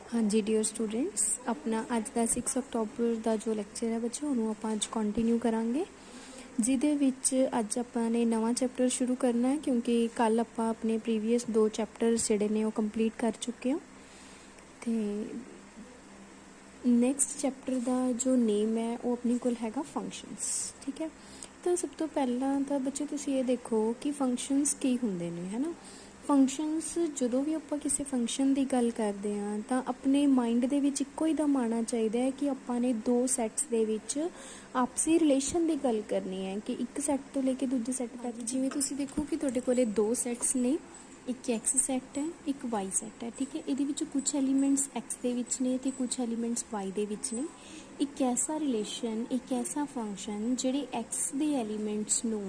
हाँ जी dear students, अपना अज का 6 अक्टूबर का जो लैक्चर है बच्चों उन्होंने आप अज कंटिन्यू करांगे जिहदे विच अज आपने नवा चैप्टर शुरू करना है क्योंकि कल आप अपने प्रीवियस 2 चैप्टर्स जिहड़े ने वो कंप्लीट कर चुके हो। तो नैक्सट चैप्टर का जो नेम है वो अपने कोल हैगा फंक्शनस। ठीक है, तो सब तो पहला तो बच्चे तुसीं ये देखो कि फंक्शनस की हुंदे ने, है ना। फंक्शनस ਜਦੋਂ भी ਆਪਾਂ ਕਿਸੇ फंक्शन की गल करते हैं तो अपने माइंड ਦੇ ਵਿੱਚ ਇੱਕੋ ਹੀ ਦਮ ਆਉਣਾ ਚਾਹੀਦਾ ਹੈ ਕਿ ਆਪਾਂ ਨੇ ਦੋ ਸੈਟਸ ਦੇ ਵਿੱਚ ਆਪਸੀ ਰਿਲੇਸ਼ਨ ਦੀ ਗੱਲ ਕਰਨੀ ਹੈ ਕਿ ਇੱਕ ਸੈੱਟ ਤੋਂ ਲੈ ਕੇ ਦੂਜੇ ਸੈੱਟ ਤੱਕ। ਜਿਵੇਂ ਤੁਸੀਂ ਦੇਖੋ ਕਿ ਤੁਹਾਡੇ ਕੋਲੇ ਦੋ ਸੈੱਟਸ ਨੇ, ਇੱਕ एक्स सैट है एक वाई सैट है। ठीक है, ये कुछ एलीमेंट्स एक्स के विच ने ते कुछ एलीमेंट्स वाई के विच ने। एक ऐसा रिलेशन, एक ऐसा फंक्शन जिहड़े एक्स के एलीमेंट्स नूं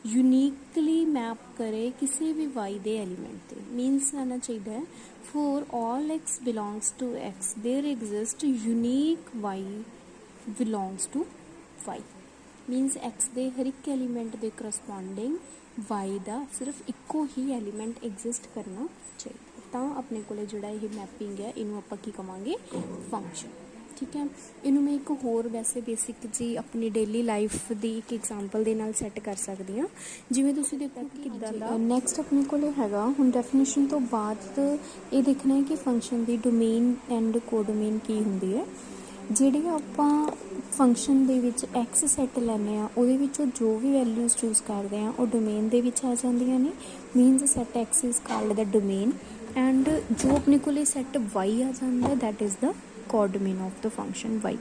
यूनीकली मैप करे किसी भी वाई के एलीमेंट ते। मीनस आना चाहिए for all x belongs to x there exist unique y belongs to y. Means x के हर एक एलीमेंट के करस्पॉन्डिंग वाई का सिर्फ इको ही एलीमेंट एग्जिस्ट करना चाहिए। तो अपने को जोड़ा ये मैपिंग है इनू आप की कहांगे फंक्शन। ठीक है, इनू मैं एक होर वैसे बेसिक जी अपनी डेली लाइफ की एक एग्जाम्पल के नाल सैट कर सकती हाँ। जिवें तुसीं देखो किदां दा नैक्सट अपने को हैगा हुण डेफिनेशन तो बाद ये देखना है कि फंक्शन की डोमेन एंड कोडोमेन की हुंदी है। ਜਿਹੜੀ ਆਪਾਂ फंक्शन ਦੇ ਵਿੱਚ एक्स सैट ਲੈਂਦੇ ਆ ਉਹਦੇ ਵਿੱਚੋਂ ਜੋ ਵੀ ਵੈਲਿਊਜ਼ ਚੂਜ਼ ਕਰਦੇ ਆ ਉਹ ਡੋਮੇਨ ਦੇ ਵਿੱਚ ਆ ਜਾਂਦੀਆਂ ਨੇ। Means set x is called the domain and ਜੋ ਆਪਣੇ ਕੋਲੇ ਸੈਟ वाई आ ਜਾਂਦਾ that is the codomain of the function y.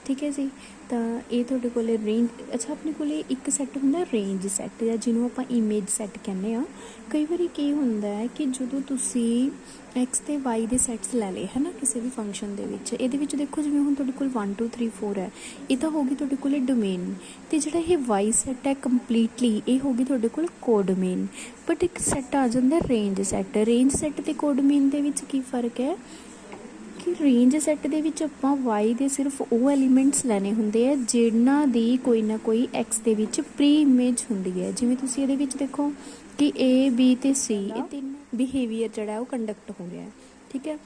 ठीक है जी, तो ये तुहाडे कोले रेंज अच्छा अपने कोले एक सैट हुंदा रेंज सैट या जिन्हों आपां इमेज सैट कहने आ। कई बार की हुंदा है कि जदों तुसीं एक्स ते वाई दे सैट्स लै लए है ना किसी भी फंक्शन दे विच, इहदे विच देखो जिवें हुण तुहाडे कोल 1 2 3 4 है, ये तो होगी तुहाडे कोले डोमेन ते जिहड़ा ये वाई सैट है कंप्लीटली ये होगी तुहाडे कोल कोडोमेन। बट एक सैट आ जांदा रेंज सैट ते कोडोमेन दे विच की फर्क है कि रेंज सैट दे विच आपां वाई दे सिर्फ वो एलीमेंट्स लैने हुंदे है जिन्हां दी कोई ना कोई एक्स दे विच प्री इमेज हुंदी है। जिवें तुसीं इहदे विच देखो कि ए बी ते सी ये तीन बिहेवियर जिहड़ा है वो कंडक्ट हो रहा है। ठीक है,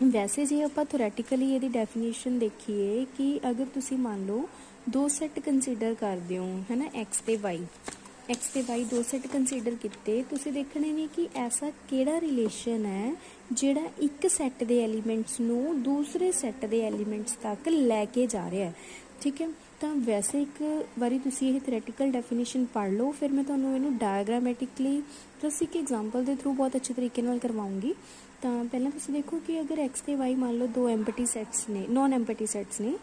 वैसे जे आपां थोरैटिकली इहदी डेफिनेशन देखिए कि अगर तुसीं मान लो दो सैट कंसीडर करदे हो है ना, एक्स ते वाई दो सैट कंसीडर किते, तुसीं देखने ने कि ऐसा केड़ा रिलेशन है जिहड़ा एक सैट दे एलीमेंट्स नूं दूसरे सैट दे एलीमेंट्स तक लैके जा रहा है। ठीक है, तो वैसे एक बारी तुसीं ये थ्योरेटिकल डेफिनेशन पढ़ लो, फिर मैं तुहानूं इहनूं डायग्रामैटिकली प्लस एक एग्जाम्पल के थ्रू बहुत अच्छे तरीके नाल करवाऊँगी। तो पहला तुसीं देखो कि अगर एक्स ते वाई मान लो दो एम्पटी सैट्स ने, नॉन एम्पटी सैट्स ने,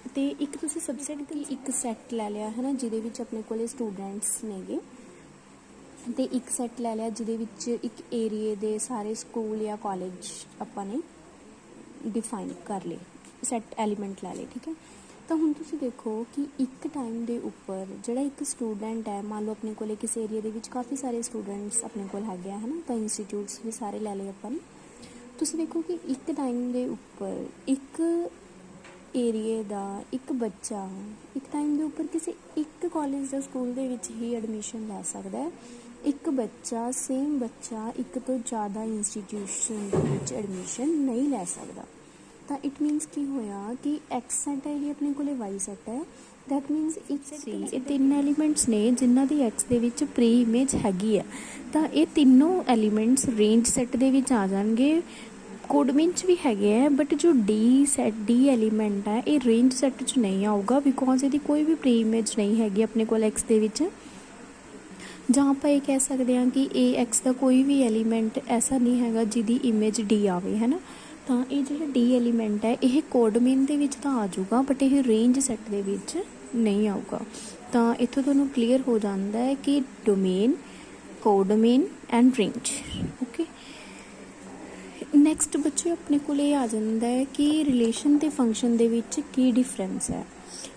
तो एक तुसीं सबसैट की एक सैट लै लिया है ना जिहदे विच अपने कोले स्टूडेंट्स नेगे, तो एक सैट लै लिया जिहदे विच एक एरिए दे सारे स्कूल या कॉलेज आपां ने डिफाइन कर ले, सैट एलीमेंट लै ले। ठीक है, तो हुण तुसीं देखो कि एक टाइम दे उपर जिहड़ा एक स्टूडेंट है, मान लो अपने कोले किसी एरिए दे विच काफ़ी सारे स्टूडेंट्स अपने कोल हैगे है ना, तो इंस्टीट्यूट्स भी सारे लै ले आपां ने। तुसीं देखो कि एक टाइम दे उपर एक एरिए दा एक बच्चा एक टाइम के उपर किसी एक कॉलेज या स्कूल दे विच ही एडमिशन लै सकदा है। एक बच्चा सेम बच्चा एक तो ज़्यादा इंस्टीट्यूशन दे विच एडमिशन नहीं लै सकदा। तो इट मीनस की होया कि एक्स सैट है ये अपने कोले वाई सैट है, दैट मीनस ये तीन एलीमेंट्स ने जिन्हां दी एक्स दे विच प्री इमेज हैगी है। तो ये तीनों एलीमेंट्स रेंज सैट दे विच आ जाणगे, कोडमेन च भी हैगे है, बट जो डी एलीमेंट है ये रेंज सैट च नहीं आऊगा बिकॉज ये कोई भी प्री इमेज नहीं हैगी अपने को एक्स दे विच। जां आप ये कह सकते हैं कि ए एक्स का कोई भी एलीमेंट ऐसा नहीं हैगा जिहदी इमेज डी आवे, है ना। तो ये जो डी एलीमेंट है ये कोडमेन दे विच तां आ जाऊगा बट ये रेंज सैट दे विच नहीं आऊगा। तो इत्थों तुहानूं क्लीयर हो जाता है कि domain, codomain and range. Okay, next बच्चे अपने को आ जाता है कि रिलेशन ते फंक्शन दे विच की डिफरेंस है।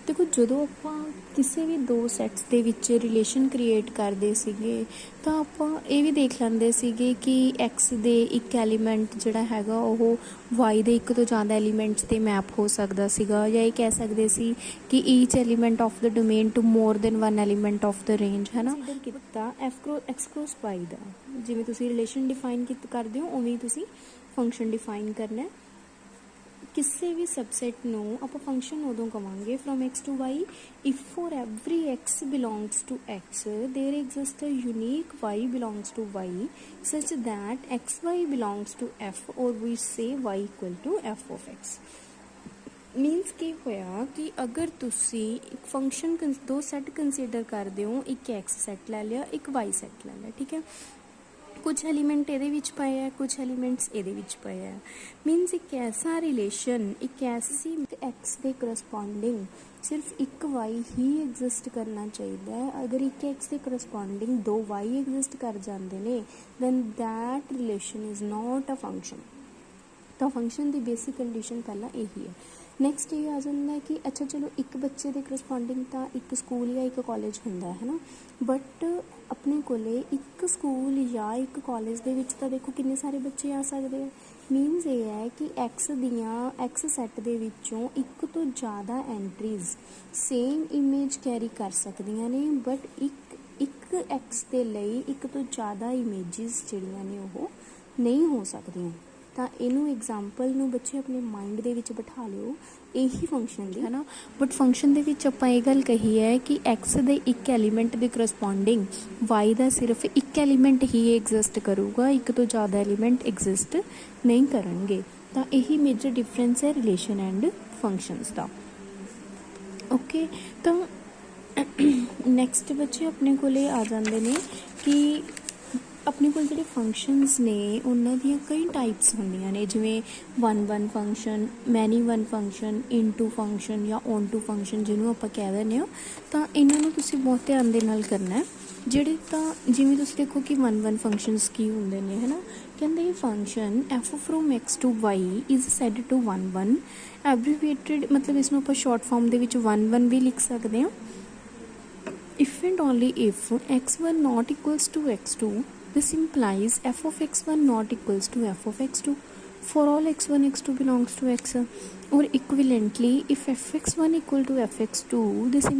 देखो जदों आपां किसी भी दो सैट्स दे विच रिलेशन क्रिएट करते सीगे तो आपां ये भी देख लैंदे सीगे कि एक्स दे एक एलीमेंट जिहड़ा हैगा ओह वाई दे एक तो ज़्यादा एलीमेंट्स ते मैप हो सकदा सीगा, या ये कह सकदे सी कि each element of the domain to more than one element of the range, है ना। किता एक्स क्रॉस वाई दा जिवें तुसीं रिलेशन डिफाइन करदे हो उवें तुसीं फंक्शन डिफाइन करना है। ਕਿਸੇ ਵੀ ਸਬਸੈਟ ਨੂੰ ਆਪਾਂ ਫੰਕਸ਼ਨ ਉਦੋਂ ਕਵਾਂਗੇ from x to y if for every x belongs to x there exists a unique y belongs to y such that xy belongs to f or we say y equal to f of x। Means ਕੀ ਹੋਇਆ ਕਿ ਅਗਰ ਤੁਸੀਂ ਇੱਕ function ਦੋ set consider ਕਰਦੇ ਹੋ, ਇੱਕ x ਸੈੱਟ ਲੈ ਲਿਆ, ਇੱਕ y ਸੈੱਟ ਲੈ ਲਿਆ, ਠੀਕ ਹੈ। ਕੁਝ ਐਲੀਮੈਂਟ ਇਹਦੇ ਵਿੱਚ ਪਏ ਹੈ, ਕੁਝ ਐਲੀਮੈਂਟਸ ਇਹਦੇ ਵਿੱਚ ਪਏ ਹੈ। ਮੀਨਸ ਇੱਕ ਐਸਾ ਰਿਲੇਸ਼ਨ, ਇੱਕ ਐਸੀ x ਦੇ ਕਰਸਪੋਂਡਿੰਗ ਸਿਰਫ ਇੱਕ y ਹੀ ਐਗਜ਼ਿਸਟ ਕਰਨਾ ਚਾਹੀਦਾ ਹੈ। ਅਗਰ ਇੱਕ x ਦੇ ਕਰਸਪੋਂਡਿੰਗ ਦੋ y ਐਗਜ਼ਿਸਟ ਕਰ ਜਾਂਦੇ ਨੇ then that relation is not a function. ਤਾਂ ਫੰਕਸ਼ਨ ਦੀ ਬੇਸਿਕ ਕੰਡੀਸ਼ਨ ਪਹਿਲਾਂ ਇਹੀ ਹੈ। ਨੈਕਸਟ ਇਹ ਆ ਜਾਂਦਾ ਕਿ ਅੱਛਾ ਚਲੋ ਇੱਕ ਬੱਚੇ ਦੇ ਕਰਸਪੋਂਡਿੰਗ ਤਾਂ ਇੱਕ ਸਕੂਲ ਜਾਂ ਇੱਕ ਕਾਲਜ ਹੁੰਦਾ ਹੈ ਨਾ, ਬਟ ਆਪਣੇ ਕੋਲੇ ਇੱਕ ਸਕੂਲ ਜਾਂ ਇੱਕ ਕਾਲਜ ਦੇ ਵਿੱਚ ਤਾਂ ਦੇਖੋ ਕਿੰਨੇ ਸਾਰੇ ਬੱਚੇ ਆ ਸਕਦੇ ਆ। ਮੀਨਸ ਇਹ ਹੈ ਕਿ ਐਕਸ ਸੈੱਟ ਦੇ ਵਿੱਚੋਂ ਇੱਕ ਤੋਂ ਜ਼ਿਆਦਾ ਐਂਟਰੀਜ਼ ਸੇਮ ਇਮੇਜ ਕੈਰੀ ਕਰ ਸਕਦੀਆਂ ਨੇ, ਬਟ ਇੱਕ ਐਕਸ ਦੇ ਲਈ ਇੱਕ ਤੋਂ ਜ਼ਿਆਦਾ ਇਮੇਜਿਸ ਜਿਹੜੀਆਂ ਨੇ ਉਹ ਨਹੀਂ ਹੋ ਸਕਦੀਆਂ। ਤਾਂ ਇਹਨੂੰ ਐਗਜ਼ਾਮਪਲ ਨੂੰ ਬੱਚੇ ਆਪਣੇ ਮਾਈਂਡ ਦੇ ਵਿੱਚ ਬਿਠਾ ਲਿਓ, ਇਹੀ ਫੰਕਸ਼ਨ ਦੀ ਹੈ ਨਾ। ਬਟ ਫੰਕਸ਼ਨ ਦੇ ਵਿੱਚ ਆਪਾਂ ਇਹ ਗੱਲ ਕਹੀ ਹੈ ਕਿ ਐਕਸ ਦੇ ਇੱਕ ਐਲੀਮੈਂਟ ਦੇ ਕਰਸਪੋਂਡਿੰਗ ਵਾਈ ਦਾ ਸਿਰਫ ਇੱਕ ਐਲੀਮੈਂਟ ਹੀ ਐਗਜ਼ਿਸਟ ਕਰੂਗਾ, ਇੱਕ ਤੋਂ ਜ਼ਿਆਦਾ ਐਲੀਮੈਂਟ ਐਗਜ਼ਿਸਟ ਨਹੀਂ ਕਰਨਗੇ। ਤਾਂ ਇਹੀ ਮੇਜਰ ਡਿਫਰੈਂਸ ਹੈ relation and functions the. Okay, ਤਾਂ ਨੈਕਸਟ ਬੱਚੇ ਆਪਣੇ ਕੋਲੇ ਆ ਜਾਂਦੇ ਨੇ ਕਿ ਆਪਣੇ ਕੋਲ ਜਿਹੜੇ ਫੰਕਸ਼ਨਸ ਨੇ ਉਹਨਾਂ ਦੀਆਂ ਕਈ ਟਾਈਪਸ ਹੁੰਦੀਆਂ ਨੇ, ਜਿਵੇਂ 1 ਫੰਕਸ਼ਨ, ਮੈਨੀ 1 ਫੰਕਸ਼ਨ, ਇਨਟੂ ਫੰਕਸ਼ਨ ਜਾਂ ਔਨ ਟੂ ਫੰਕਸ਼ਨ ਜਿਹਨੂੰ ਆਪਾਂ ਕਹਿ ਦਿੰਦੇ ਹਾਂ। ਤਾਂ ਇਹਨਾਂ ਨੂੰ ਤੁਸੀਂ ਬਹੁਤ ਧਿਆਨ ਦੇ ਨਾਲ ਕਰਨਾ। ਜਿਹੜੇ ਤਾਂ ਜਿਵੇਂ ਤੁਸੀਂ ਦੇਖੋ ਕਿ 1 ਫੰਕਸ਼ਨਸ ਕੀ ਹੁੰਦੇ ਨੇ, ਹੈ ਨਾ। ਕਹਿੰਦੇ function f from x to y is said to 1 ਐਬਰੀਵੇਟਡ, ਮਤਲਬ ਇਸ ਨੂੰ ਆਪਾਂ ਸ਼ਾਰਟ ਫਾਰਮ ਦੇ ਵਿੱਚ 1 ਵੀ ਲਿਖ ਸਕਦੇ ਹਾਂ। if and only if x1 not equals to x2 this implies f of x1 not equals to f of x2 for all x1 x2 belongs to x, or equivalently if fx1 equal to fx2 this